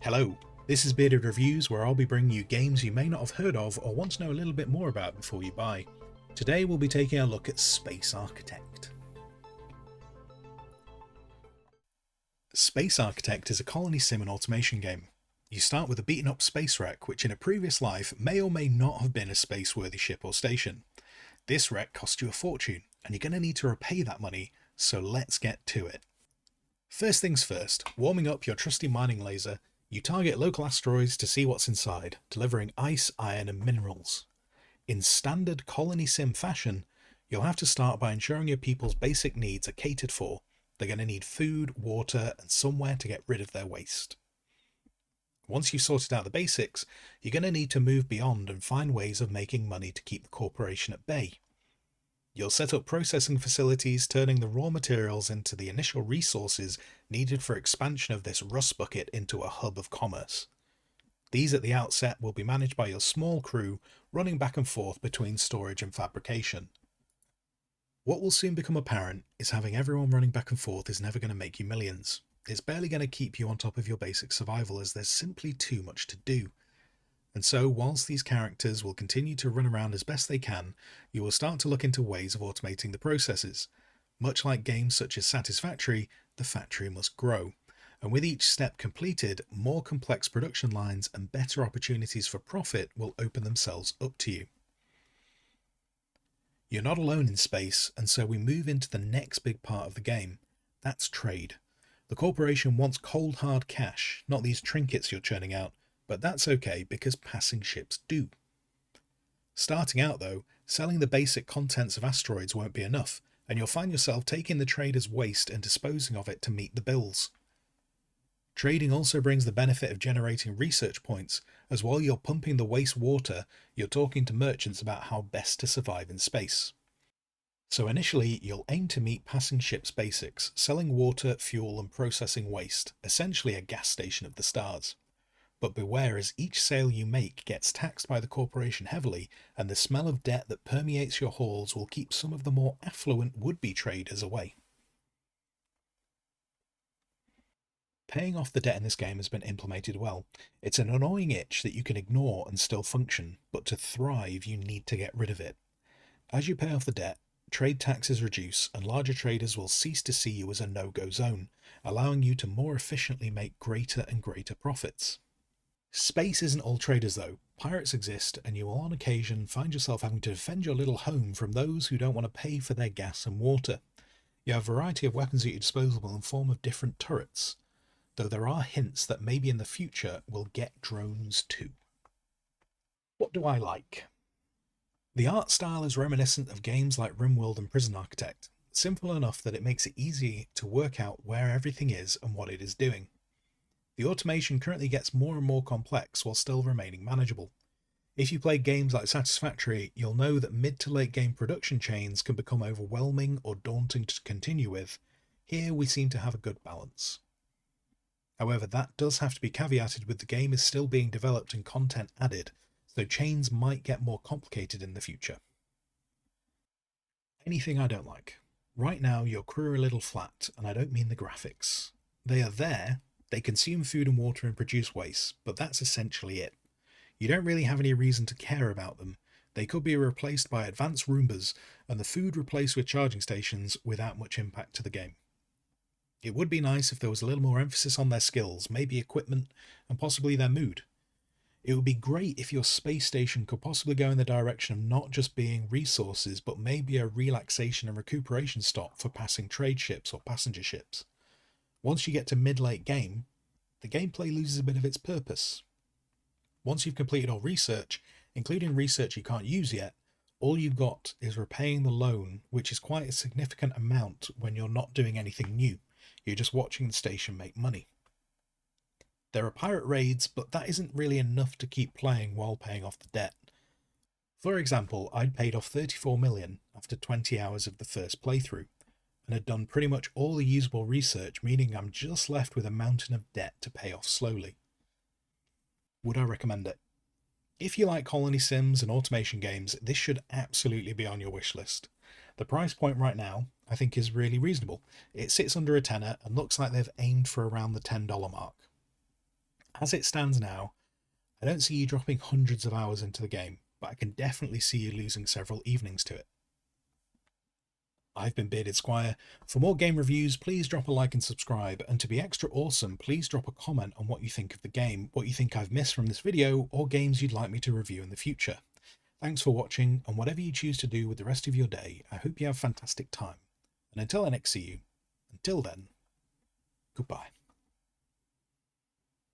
Hello, this is Bearded Reviews, where I'll be bringing you games you may not have heard of or want to know a little bit more about before you buy. Today we'll be taking a look at Space Architect. Space Architect is a colony sim and automation game. You start with a beaten up space wreck which in a previous life may or may not have been a space-worthy ship or station. This wreck cost you a fortune, and you're going to need to repay that money, so let's get to it. First things first, warming up your trusty mining laser, you target local asteroids to see what's inside, delivering ice, iron and minerals. In standard colony sim fashion, you'll have to start by ensuring your people's basic needs are catered for. They're going to need food, water and somewhere to get rid of their waste. Once you've sorted out the basics, you're going to need to move beyond and find ways of making money to keep the corporation at bay. You'll set up processing facilities, turning the raw materials into the initial resources needed for expansion of this rust bucket into a hub of commerce. These at the outset will be managed by your small crew, running back and forth between storage and fabrication. What will soon become apparent is having everyone running back and forth is never going to make you millions. It's barely going to keep you on top of your basic survival, as there's simply too much to do. And so, whilst these characters will continue to run around as best they can, you will start to look into ways of automating the processes. Much like games such as Satisfactory, the factory must grow, and with each step completed, more complex production lines and better opportunities for profit will open themselves up to you. You're not alone in space, and so we move into the next big part of the game. That's trade. The corporation wants cold hard cash, not these trinkets you're churning out, but that's okay because passing ships do. Starting out though, selling the basic contents of asteroids won't be enough, and you'll find yourself taking the trader's waste and disposing of it to meet the bills. Trading also brings the benefit of generating research points, as while you're pumping the waste water, you're talking to merchants about how best to survive in space. So initially, you'll aim to meet passing ships basics, selling water, fuel and processing waste, essentially a gas station of the stars. But beware, as each sale you make gets taxed by the corporation heavily, and the smell of debt that permeates your halls will keep some of the more affluent would-be traders away. Paying off the debt in this game has been implemented well. It's an annoying itch that you can ignore and still function, but to thrive you need to get rid of it. As you pay off the debt, trade taxes reduce and larger traders will cease to see you as a no-go zone, allowing you to more efficiently make greater and greater profits. Space isn't all traders though. Pirates exist, and you will on occasion find yourself having to defend your little home from those who don't want to pay for their gas and water. You have a variety of weapons at your disposal in form of different turrets, though there are hints that maybe in the future we'll get drones too. What do I like? The art style is reminiscent of games like RimWorld and Prison Architect, simple enough that it makes it easy to work out where everything is and what it is doing. The automation currently gets more and more complex while still remaining manageable. If you play games like Satisfactory, you'll know that mid to late game production chains can become overwhelming or daunting to continue with. Here we seem to have a good balance. However, that does have to be caveated with the game is still being developed and content added, so chains might get more complicated in the future. Anything I don't like. Right now your crew are a little flat, and I don't mean the graphics. They are there. They consume food and water and produce waste, but that's essentially it. You don't really have any reason to care about them. They could be replaced by advanced Roombas, and the food replaced with charging stations without much impact to the game. It would be nice if there was a little more emphasis on their skills, maybe equipment, and possibly their mood. It would be great if your space station could possibly go in the direction of not just being resources, but maybe a relaxation and recuperation stop for passing trade ships or passenger ships. Once you get to mid-late game, the gameplay loses a bit of its purpose. Once you've completed all research, including research you can't use yet, all you've got is repaying the loan, which is quite a significant amount when you're not doing anything new. You're just watching the station make money. There are pirate raids, but that isn't really enough to keep playing while paying off the debt. For example, I'd paid off 34 million after 20 hours of the first playthrough, and had done pretty much all the usable research, meaning I'm just left with a mountain of debt to pay off slowly. Would I recommend it? If you like colony sims and automation games, this should absolutely be on your wish list. The price point right now, I think, is really reasonable. It sits under a tenner and looks like they've aimed for around the $10 mark. As it stands now, I don't see you dropping hundreds of hours into the game, but I can definitely see you losing several evenings to it. I've been Bearded Squire. For more game reviews, please drop a like and subscribe, and to be extra awesome, please drop a comment on what you think of the game, what you think I've missed from this video, or games you'd like me to review in the future. Thanks for watching, and whatever you choose to do with the rest of your day, I hope you have a fantastic time. And until I next see you, until then, goodbye.